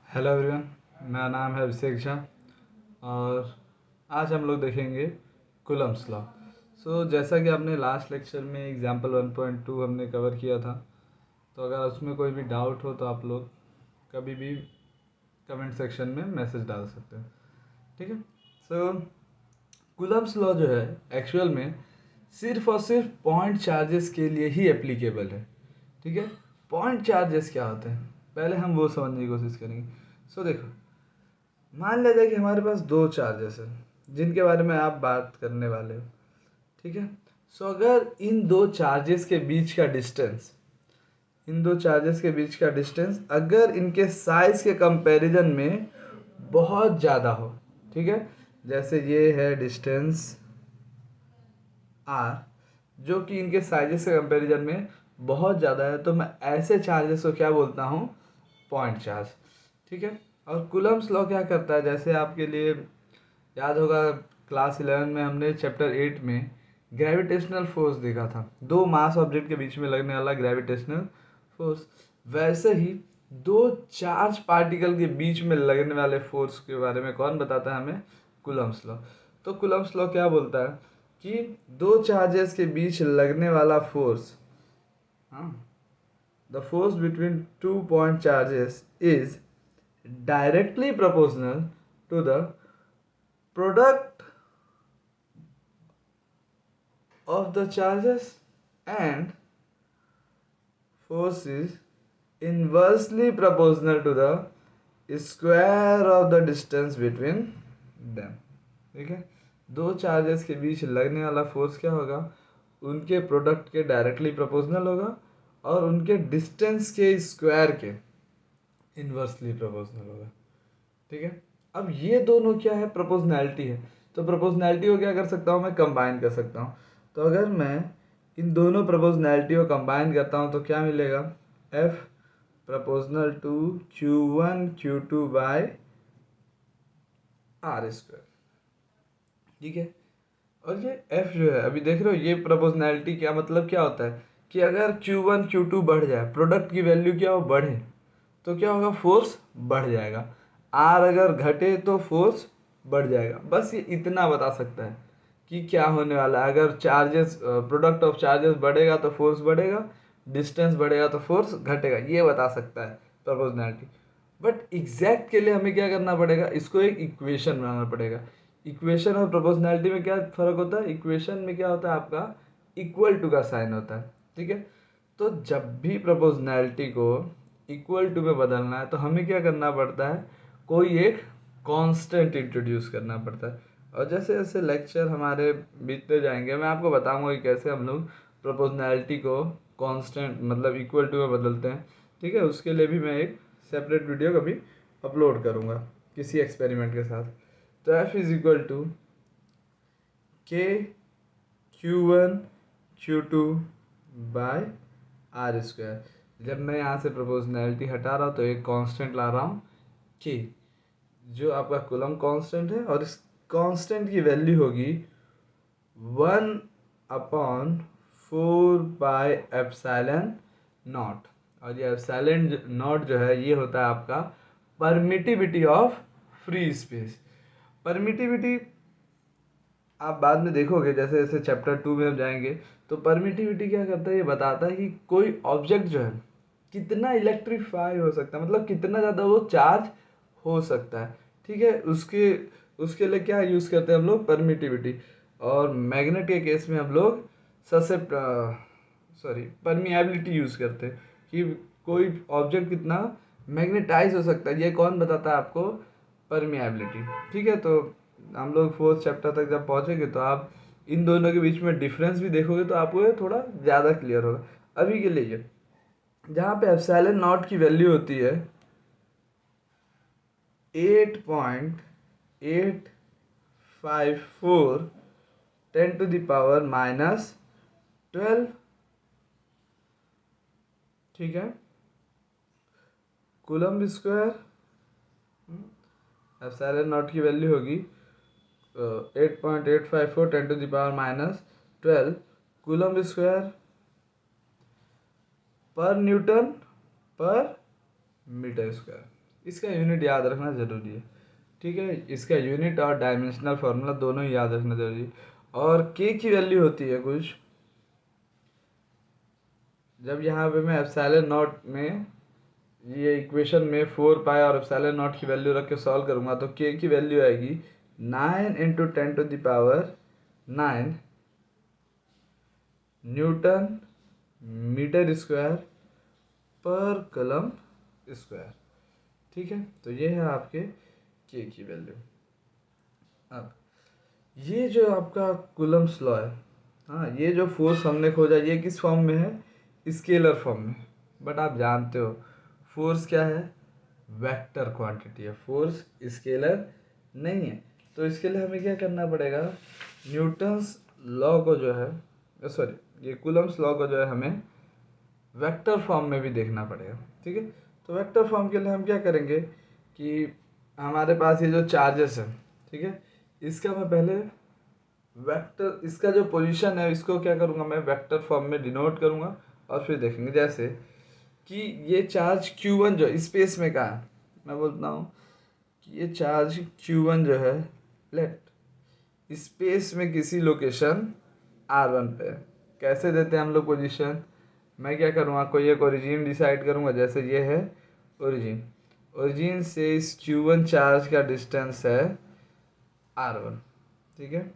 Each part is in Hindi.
हेलो एवरीवन, मेरा नाम है अभिषेक झा और आज हम लोग देखेंगे कूलम्ब्स लॉ। जैसा कि आपने लास्ट लेक्चर में एग्जाम्पल 1.2 हमने कवर किया था, तो अगर उसमें कोई भी डाउट हो तो आप लोग कभी भी कमेंट सेक्शन में मैसेज डाल सकते हैं। ठीक है। कूलम्ब्स लॉ जो है एक्चुअल में सिर्फ और सिर्फ पॉइंट चार्जेस के लिए ही एप्लीकेबल है। ठीक है। पॉइंट चार्जेस क्या होते हैं, पहले हम वो समझने की कोशिश करेंगे। देखो, मान लिया जाए कि हमारे पास दो चार्जेस हैं जिनके बारे में आप बात करने वाले हो। ठीक है। अगर इन दो चार्जेस के बीच का डिस्टेंस अगर इनके साइज के कंपैरिजन में बहुत ज़्यादा हो, ठीक है, जैसे ये है डिस्टेंस आर जो कि इनके साइजेस के कंपैरिजन में बहुत ज़्यादा है, तो मैं ऐसे चार्जेस को क्या बोलता हूँ, पॉइंट चार्ज। ठीक है। और कूलम्ब्स लॉ क्या करता है, जैसे आपके लिए याद होगा क्लास 11 में हमने चैप्टर 8 में ग्रेविटेशनल फोर्स देखा था, दो मास ऑब्जेक्ट के बीच में लगने वाला ग्रेविटेशनल फोर्स। वैसे ही दो चार्ज पार्टिकल के बीच में लगने वाले फोर्स के बारे में कौन बताता है हमें, कूलम्ब्स लॉ। तो कूलम्ब्स लॉ क्या बोलता है कि दो चार्जेस के बीच लगने वाला फोर्स, हाँ, the force between two point charges is directly proportional to the product of the charges, and force is inversely proportional to the square of the distance between them। ठीक है। दो चार्जेस के बीच लगने वाला फोर्स क्या होगा, उनके प्रोडक्ट के डायरेक्टली प्रोपोर्शनल होगा और उनके डिस्टेंस के स्क्वायर के इन्वर्सली प्रोपोर्शनल होगा। ठीक है। अब ये दोनों क्या है, प्रोपोर्शनैलिटी है। तो प्रोपोर्शनैलिटी को क्या कर सकता हूँ, मैं कंबाइन कर सकता हूँ। तो अगर मैं इन दोनों प्रोपोर्शनैलिटी को कंबाइन करता हूँ तो क्या मिलेगा, F proportional to Q1 Q2 by R square. ठीक है। और ये एफ जो है, अभी देख रहे हो, ये प्रोपोर्शनैलिटी क्या मतलब क्या होता है कि अगर Q1 Q2 बढ़ जाए, प्रोडक्ट की वैल्यू क्या हो, बढ़े, तो क्या होगा, फोर्स बढ़ जाएगा। आर अगर घटे तो फोर्स बढ़ जाएगा। बस ये इतना बता सकता है कि क्या होने वाला है। अगर चार्जेस, प्रोडक्ट ऑफ चार्जेस बढ़ेगा तो फोर्स बढ़ेगा, डिस्टेंस बढ़ेगा तो फोर्स घटेगा, ये बता सकता है प्रोपोर्शनैलिटी। बट एग्जैक्ट के लिए हमें क्या करना पड़ेगा, इसको एक इक्वेशन बनाना पड़ेगा। इक्वेशन और प्रोपोर्शनैलिटी में क्या फ़र्क होता है, इक्वेशन में क्या होता है, आपका इक्वल टू का साइन होता है। ठीक है। तो जब भी प्रोपोर्शनैलिटी को इक्वल टू में बदलना है तो हमें क्या करना पड़ता है, कोई एक कांस्टेंट इंट्रोड्यूस करना पड़ता है। और जैसे जैसे लेक्चर हमारे बीतते जाएंगे मैं आपको बताऊंगा कि कैसे हम लोग प्रोपोर्शनैलिटी को कांस्टेंट मतलब इक्वल टू में बदलते हैं। ठीक है। उसके लिए भी मैं एक सेपरेट वीडियो कभी अपलोड करूँगा किसी एक्सपेरिमेंट के साथ। तो एफ इज इक्वल टू के Q1 Q2 by R square. जब मैं यहाँ से प्रोपोर्शनैलिटी हटा रहा हूँ तो एक कांस्टेंट ला रहा हूँ के, जो आपका कूलम कांस्टेंट है, और इस कांस्टेंट की वैल्यू होगी 1/4 पाई एप्सिलॉन नॉट। और ये एप्सिलॉन नॉट जो है ये होता है आपका permittivity of free space. Permittivity आप बाद में देखोगे, जैसे जैसे चैप्टर 2 में हम जाएंगे तो परमिटिविटी क्या करता है, ये बताता है कि कोई ऑब्जेक्ट जो है कितना इलेक्ट्रीफाई हो सकता है, मतलब कितना ज़्यादा वो चार्ज हो सकता है। ठीक है। उसके उसके लिए क्या यूज़ करते हैं हम लोग, परमिटिविटी। और मैग्नेट के केस में हम लोग ससेप्ट सॉरी परमिएबिलिटी यूज़ करते हैं कि कोई ऑब्जेक्ट कितना मैग्नेटाइज हो सकता है, ये कौन बताता है आपको, परमिएबिलिटी। ठीक है। तो हम लोग फोर्थ चैप्टर तक जब पहुंचेंगे तो आप इन दोनों के बीच में डिफरेंस भी देखोगे तो आपको ये थोड़ा ज़्यादा क्लियर होगा। अभी के लिए जहाँ पे एप्सिलॉन नॉट की वैल्यू होती है 8.854 10⁻12। ठीक है। कूलम्ब स्क्वायर, एप्सिलॉन नॉट की वैल्यू होगी 8.854 10⁻12 कूलम्ब स्क्वायर पर न्यूटन पर मीटर स्क्वायर। इसका यूनिट याद रखना ज़रूरी है, ठीक है। इसका यूनिट और डायमेंशनल फार्मूला दोनों ही याद रखना ज़रूरी है। और के की वैल्यू होती है कुछ, जब यहाँ पे मैं एप्सिलॉन नॉट में ये इक्वेशन में 4 पाई और एप्सिलॉन नॉट की वैल्यू रख के सॉल्व करूँगा तो के की वैल्यू आएगी 9 × 10⁻⁹ न्यूटन मीटर स्क्वायर पर कलम स्क्वायर, ठीक है। तो ये है आपके के की वैल्यू। अब ये जो आपका कूलम्ब्स लॉ है, हाँ, ये जो फोर्स हमने खोजा ये किस फॉर्म में है, स्केलर फॉर्म में। बट आप जानते हो फोर्स क्या है, वेक्टर क्वांटिटी है, फोर्स स्केलर नहीं है। तो इसके लिए हमें क्या करना पड़ेगा, न्यूटन्स लॉ को जो है, सॉरी, ये कूलम्ब्स लॉ को जो है हमें वेक्टर फॉर्म में भी देखना पड़ेगा, ठीक है। तो वेक्टर फॉर्म के लिए हम क्या करेंगे कि हमारे पास ये जो चार्जेस है, ठीक है, इसका मैं पहले वेक्टर, इसका जो पोजीशन है इसको क्या करूँगा मैं वेक्टर फॉर्म में डिनोट करूँगा और फिर देखेंगे। जैसे कि ये चार्ज Q1 जो स्पेस में कहाँ है, मैं बोलता हूँ कि ये चार्ज Q1 जो है लेट स्पेस में किसी लोकेशन R1 पे है। कैसे देते हैं हम लोग पोजीशन, मैं क्या करूँगा, कोई एक ओरिजिन डिसाइड करूँगा, जैसे ये है ओरिजिन, ओरिजिन से इस Q1 चार्ज का डिस्टेंस है R1, ठीक है।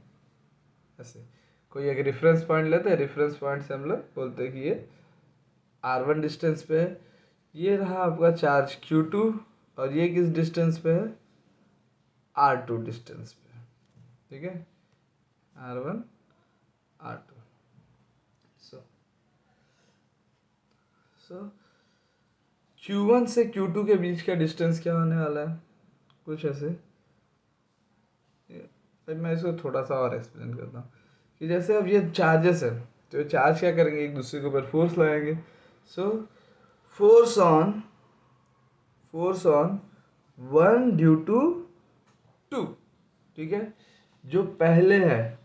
ऐसे कोई एक रेफरेंस पॉइंट लेते हैं, रेफरेंस पॉइंट से हम लोग बोलते हैं कि ये R1 डिस्टेंस पे है। ये रहा आपका चार्ज Q2 और ये किस डिस्टेंस पे है, R2 डिस्टेंस पे, ठीक है, R1 R2। सो Q1 से Q2 के बीच का डिस्टेंस क्या होने वाला है, कुछ ऐसे। अब मैं इसको थोड़ा सा और एक्सप्लेन करता हूँ कि जैसे अब ये चार्जेस है तो ये चार्ज क्या करेंगे, एक दूसरे के ऊपर फोर्स लगाएंगे। So force on 1 due to 2, ठीक है। जो पहले है,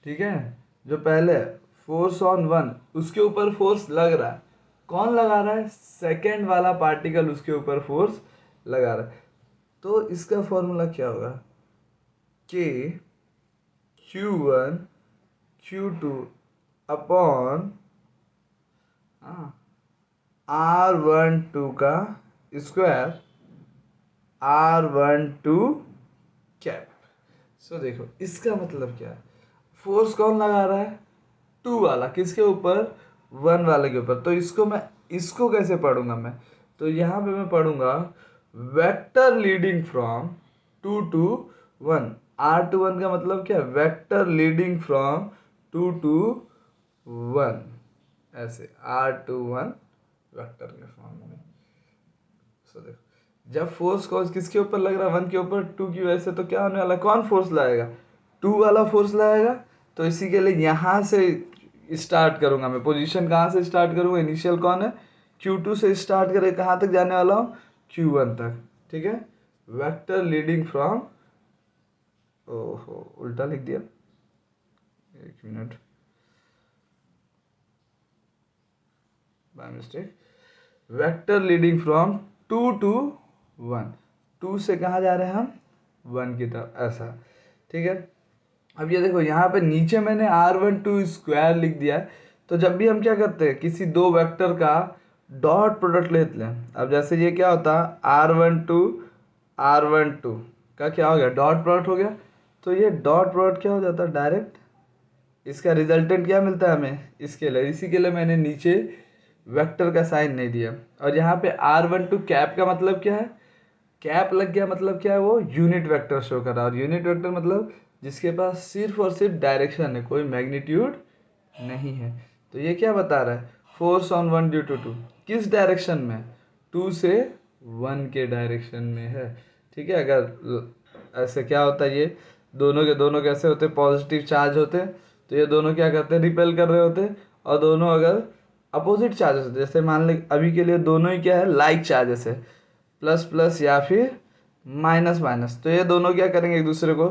ठीक है, जो पहले है फोर्स ऑन 1 उसके ऊपर फोर्स लग रहा है, कौन लगा रहा है, सेकेंड वाला पार्टिकल उसके ऊपर फोर्स लगा रहा है। तो इसका फॉर्मूला क्या होगा, के Q1 Q2 अपॉन R12 का स्क्वायर R12 कैप। सो देखो इसका मतलब क्या है, फोर्स कौन लगा रहा है, 2 वाला, किसके ऊपर, 1 वाले के ऊपर। तो इसको कैसे पढ़ूंगा मैं, तो यहाँ पे मैं पढ़ूंगा vector leading from 2 to 1। R21 का मतलब क्या है, वेक्टर लीडिंग फ्रॉम 2 to 1, ऐसे R21 वेक्टर के फॉर्म में। सो देखो जब फोर्स कॉज किसके ऊपर लग रहा है, 1 के ऊपर, 2 की वजह से, तो क्या होने वाला, कौन फोर्स लाएगा, 2 वाला फोर्स लाएगा। तो इसी के लिए यहाँ से स्टार्ट करूँगा मैं, पोजीशन कहाँ से स्टार्ट करूँगा, इनिशियल कौन है, Q2 से स्टार्ट करे कहाँ तक जाने वाला हूँ, Q1 तक, ठीक है। वेक्टर लीडिंग फ्रॉम, ओहो उल्टा लिख दिया, एक minute by mistake. Vector leading from 2 to 1, 2 से कहाँ जा रहे हैं हम, 1 की तरफ, ऐसा, ठीक है। अब ये देखो यहाँ पे नीचे मैंने R12 स्क्वायर लिख दिया है। तो जब भी हम क्या करते हैं, किसी दो वेक्टर का डॉट प्रोडक्ट लेते हैं, अब जैसे ये क्या होता है, R12 का क्या हो गया, डॉट प्रोडक्ट हो गया। तो ये डॉट प्रोडक्ट क्या हो जाता है, डायरेक्ट इसका रिजल्टेंट क्या मिलता है हमें, इसके लिए, इसी के लिए मैंने नीचे वेक्टर का साइन नहीं दिया। और यहाँ पे R12 कैप का मतलब क्या है, कैप लग गया मतलब क्या है, वो यूनिट वेक्टर शो कर रहा है। और यूनिट वेक्टर मतलब जिसके पास सिर्फ और सिर्फ डायरेक्शन है, कोई मैग्नीट्यूड नहीं है। तो ये क्या बता रहा है, फोर्स ऑन 1 ड्यू टू 2 किस डायरेक्शन में, 2 से 1 के डायरेक्शन में है, ठीक है। अगर ऐसे क्या होता है, ये दोनों के दोनों कैसे होते, पॉजिटिव चार्ज होते, तो ये दोनों क्या करते हैं, रिपेल कर रहे होते। और दोनों अगर अपोजिट चार्जेस होते, जैसे मान लें अभी के लिए दोनों ही क्या है, लाइक चार्जेस है, प्लस प्लस या फिर माइनस माइनस, तो ये दोनों क्या करेंगे एक दूसरे को,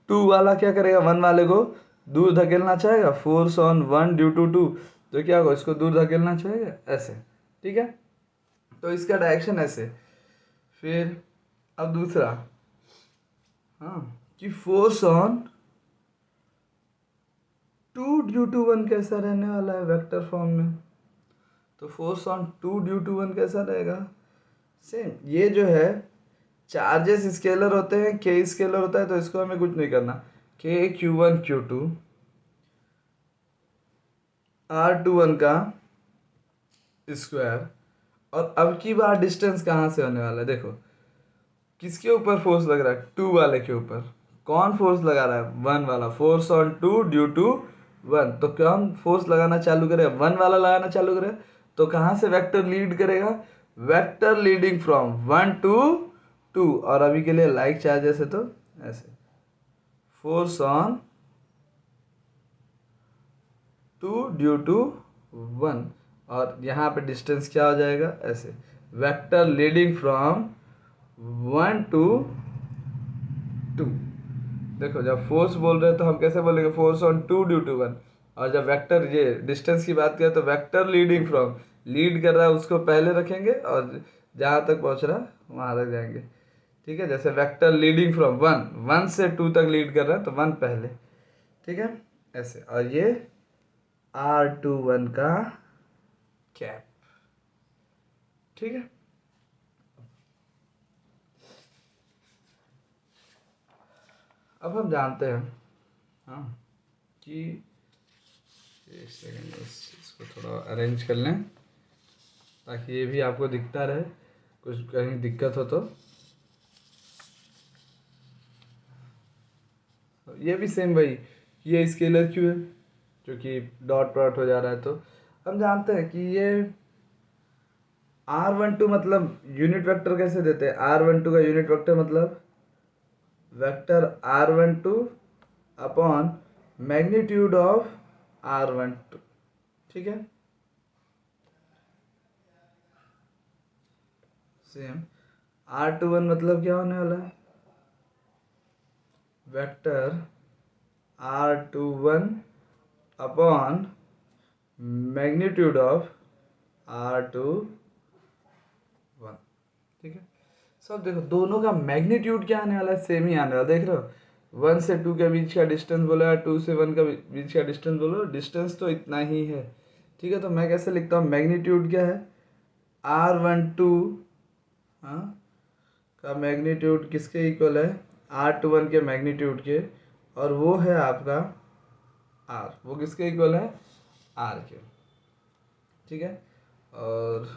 2 वाला क्या करेगा, 1 वाले को दूर धकेलना चाहेगा, फोर्स ऑन 1 ड्यू टू 2, तो क्या होगा, इसको दूर धकेलना चाहेगा, ऐसे, ठीक है। तो इसका डायरेक्शन ऐसे। फिर अब दूसरा, हाँ, कि फोर्स ऑन 2/1 कैसा रहने वाला है वेक्टर फॉर्म में। तो फोर्स ऑन 2/1 कैसा रहेगा, सेम। ये जो है चार्जेस स्केलर होते हैं, के स्केलर होता है, तो इसको हमें कुछ नहीं करना। के Q1 Q2 R21 का स्क्वायर। और अब की बार डिस्टेंस कहाँ से होने वाला है, देखो किसके ऊपर फोर्स लग रहा है, 2 वाले के ऊपर। कौन फोर्स लगा रहा है, 1 वाला। फोर्स ऑन 2/1, तो कौन फोर्स लगाना चालू करे, 1 वाला लगाना चालू करे। तो कहाँ से वेक्टर लीड करेगा, वेक्टर लीडिंग फ्रॉम 1 to 2। और अभी के लिए लाइक चार्जेस है तो ऐसे, फोर्स ऑन 2/1। और यहाँ पे डिस्टेंस क्या हो जाएगा, ऐसे, वेक्टर लीडिंग फ्रॉम 1 to 2। देखो जब फोर्स बोल रहे हैं तो हम कैसे बोलेंगे, फोर्स ऑन 2/1। और जब वेक्टर ये डिस्टेंस की बात करें तो वेक्टर लीडिंग फ्रॉम, लीड कर रहा है उसको पहले रखेंगे और जहाँ तक पहुँच रहा है वहाँ तक जाएंगे। ठीक है, जैसे वेक्टर लीडिंग फ्रॉम 1 से 2 तक लीड कर रहा है तो 1 पहले। ठीक है, ऐसे। और ये R21 का कैप। ठीक है, अब हम जानते हैं, हाँ, कि एक सेकेंड इसको थोड़ा अरेंज कर लें ताकि ये भी आपको दिखता रहे, कुछ कहीं दिक्कत हो तो। ये भी सेम वही, ये स्केलर क्यों है, क्योंकि डॉट प्रोडक्ट हो जा रहा है। तो हम जानते हैं कि ये R12 मतलब यूनिट वेक्टर कैसे देते हैं, R12 का यूनिट वेक्टर मतलब vector R12 upon magnitude of R12। ठीक है, सेम। R21 मतलब क्या होने वाला है, vector R21 upon magnitude of R21। ठीक है, सब देखो दोनों का मैग्नीट्यूड क्या आने वाला है, सेम ही आने वाला, देख रहे हो। 1 से 2 के बीच का डिस्टेंस बोला है, 2 से 1 का बीच का डिस्टेंस बोलो, डिस्टेंस तो इतना ही है। ठीक है, तो मैं कैसे लिखता हूँ, मैग्नीट्यूड क्या है, R12, हाँ, का मैग्नीट्यूड किसके इक्वल है, R21 के मैग्नीट्यूड के। और वो है आपका R, वो किसके इक्वल है, R के। ठीक है, और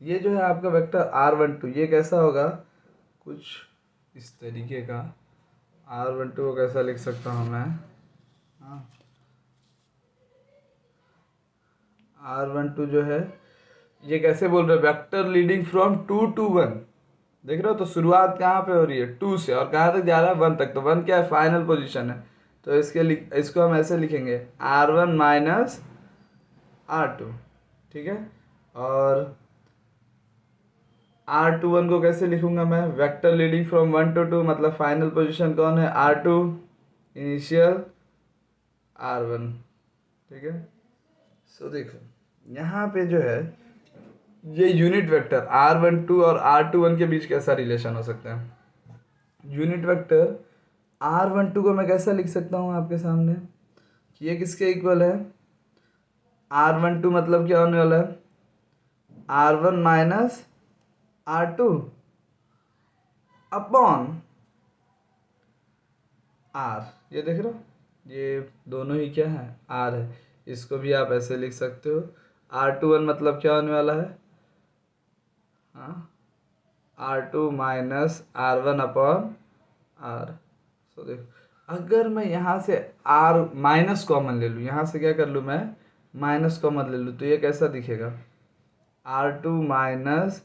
ये जो है आपका वेक्टर R12, ये कैसा होगा, कुछ इस तरीके का। R12 को कैसा लिख सकता हूँ मैं, हाँ, R12 जो है ये कैसे बोल रहे, वेक्टर लीडिंग फ्रॉम 2 to 1। देख रहे हो, तो शुरुआत कहाँ पे हो रही है, 2 से, और कहाँ तक जा रहा है, 1 तक। तो 1 क्या है, फाइनल पोजीशन है। तो इसको हम ऐसे लिखेंगे, R1 माइनस R2। ठीक है, और R21 को कैसे लिखूंगा मैं, वेक्टर लीडिंग फ्रॉम 1 to 2 मतलब फाइनल पोजीशन कौन है, R2, इनिशियल R1। ठीक है, सो देखो यहाँ पे जो है ये यूनिट वेक्टर R12 और R21 के बीच कैसा रिलेशन हो सकता है। यूनिट वेक्टर R12 को मैं कैसा लिख सकता हूँ आपके सामने, कि ये किसके इक्वल है, R12 मतलब क्या होने वाला है, R1 minus R2 upon R। ये देख रहे हो, ये दोनों ही क्या है, R है। इसको भी आप ऐसे लिख सकते हो, R21 मतलब क्या होने वाला है, हाँ, R2 minus R1 upon R। सो देखो अगर मैं यहाँ से R माइनस कॉमन ले लूँ, यहाँ से क्या कर लूँ मैं, माइनस कॉमन ले लूँ, तो ये कैसा दिखेगा, R2 minus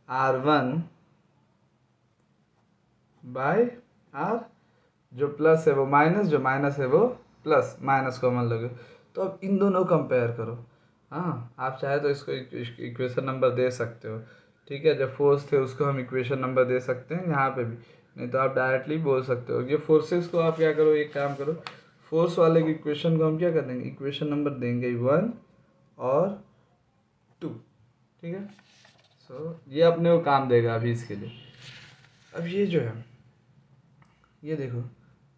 R1 by R। जो प्लस है वो माइनस, जो माइनस है वो प्लस, माइनस कॉमन लोगे। तो अब इन दोनों कंपेयर करो, हाँ, आप चाहे तो इसको इक्वेशन नंबर दे सकते हो। ठीक है, जब फोर्स थे उसको हम इक्वेशन नंबर दे सकते हैं यहाँ पे भी, नहीं तो आप डायरेक्टली बोल सकते हो। ये फोर्सेस को आप क्या करो, एक काम करो, फोर्स वाले की इक्वेशन को हम क्या कर देंगे, इक्वेशन नंबर देंगे 1 और 2। ठीक है, सो ये अपने को काम देगा अभी इसके लिए। अब ये जो है, ये देखो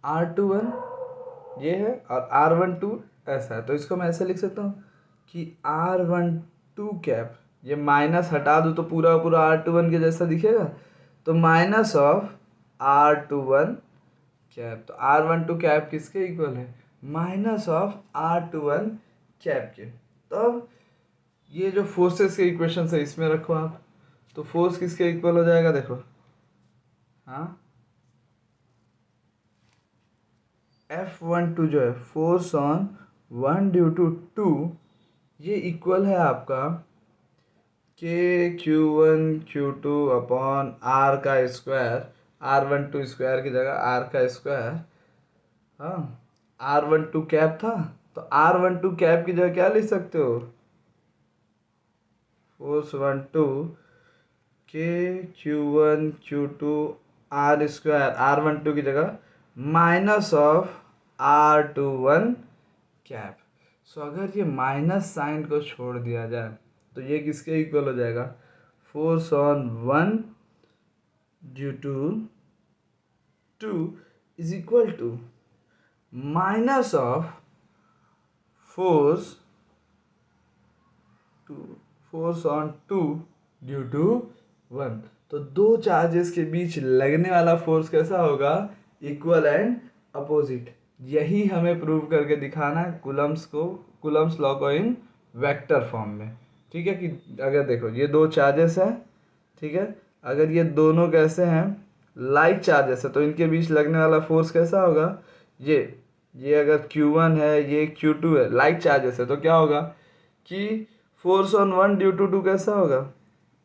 R21 ये है और R12 ऐसा है, तो इसको मैं ऐसे लिख सकता हूँ कि R12 कैप, ये माइनस हटा दूँ तो पूरा पूरा R21 के जैसा दिखेगा, तो माइनस ऑफ R21 कैप, तो R12 कैप किसके इक्वल है, माइनस ऑफ R21 कैप के। तब ये जो फोर्सेस के इक्वेशन है इसमें रखो आप, तो फोर्स किसके इक्वल हो जाएगा देखो, हाँ F12 जो है फोर्स ऑन 1 ड्यू टू 2, ये इक्वल है आपका Q1 Q2 अपॉन R का स्क्वायर, R12 स्क्वायर की जगह R का स्क्वायर, हाँ R12 कैप था तो R12 कैप की जगह क्या लिख सकते हो, force 12 Q1 Q2 R square, R12 की जगह माइनस ऑफ R21 कैप। सो अगर ये माइनस साइन को छोड़ दिया जाए तो ये किसके इक्वल हो जाएगा, force on 1 due to 2 is equal to minus of force force on 2 due to 1। तो दो चार्जेस के बीच लगने वाला फोर्स कैसा होगा, इक्वल एंड अपोजिट। यही हमें प्रूव करके दिखाना है कुलम्स लॉ को इन वेक्टर फॉर्म में। ठीक है, कि अगर देखो ये दो चार्जेस हैं, ठीक है, अगर ये दोनों कैसे हैं, लाइक चार्जेस है, तो इनके बीच लगने वाला फोर्स कैसा होगा, ये अगर Q1 है ये Q2 है, लाइक चार्जेस है, तो क्या होगा कि फोर्स ऑन 1 ड्यू टू 2 कैसा होगा,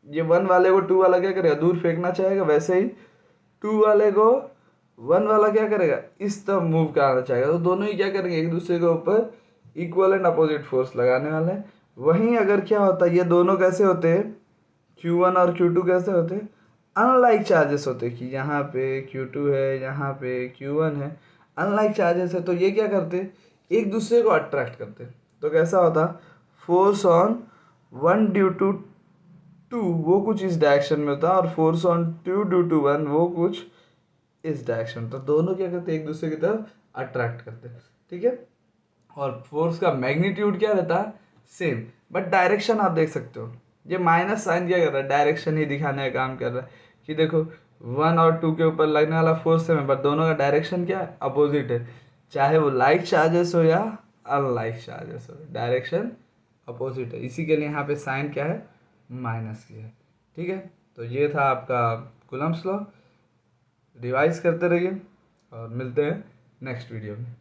ये 1 वाले को 2 वाला क्या करेगा, दूर फेंकना चाहेगा, वैसे ही 2 वाले को 1 वाला क्या करेगा, इस तरफ मूव कराना चाहेगा। तो दोनों ही क्या करेंगे, एक दूसरे के ऊपर इक्वल एंड अपोजिट फोर्स लगाने वाले हैं। वहीं अगर क्या होता है, ये दोनों कैसे होते हैं, Q1 और Q2 कैसे होते हैं, अनलाइक चार्जेस होते हैं, कि यहाँ पे Q2 है, यहाँ पे Q1 है, अनलाइक चार्जेस है, तो ये क्या करते हैं, एक दूसरे को अट्रैक्ट करते हैं। तो कैसा होता, फोर्स ऑन 1 ड्यू टू 2 वो कुछ इस डायरेक्शन में होता है, और फोर्स ऑन 2 ड्यू टू 1 वो कुछ इस डायरेक्शन। तो दोनों क्या करते हैं, एक दूसरे की तरफ अट्रैक्ट करते हैं। ठीक है, और फोर्स का मैग्नीट्यूड क्या रहता है, सेम, बट डायरेक्शन आप देख सकते हो, ये माइनस साइन क्या कर रहा है, डायरेक्शन ही दिखाने का काम कर रहा है, कि देखो 1 और 2 के ऊपर लगने वाला फोर्स सेम है, बट दोनों का डायरेक्शन क्या है, अपोजिट है। चाहे वो लाइक चार्जेस हो या अनलाइक चार्जेस हो, डायरेक्शन अपोजिट है, इसी के लिए यहाँ पे साइन क्या है, माइनस की है। ठीक है, तो ये था आपका कूलम्ब्स लॉ। रिवाइज करते रहिए और मिलते हैं नेक्स्ट वीडियो में।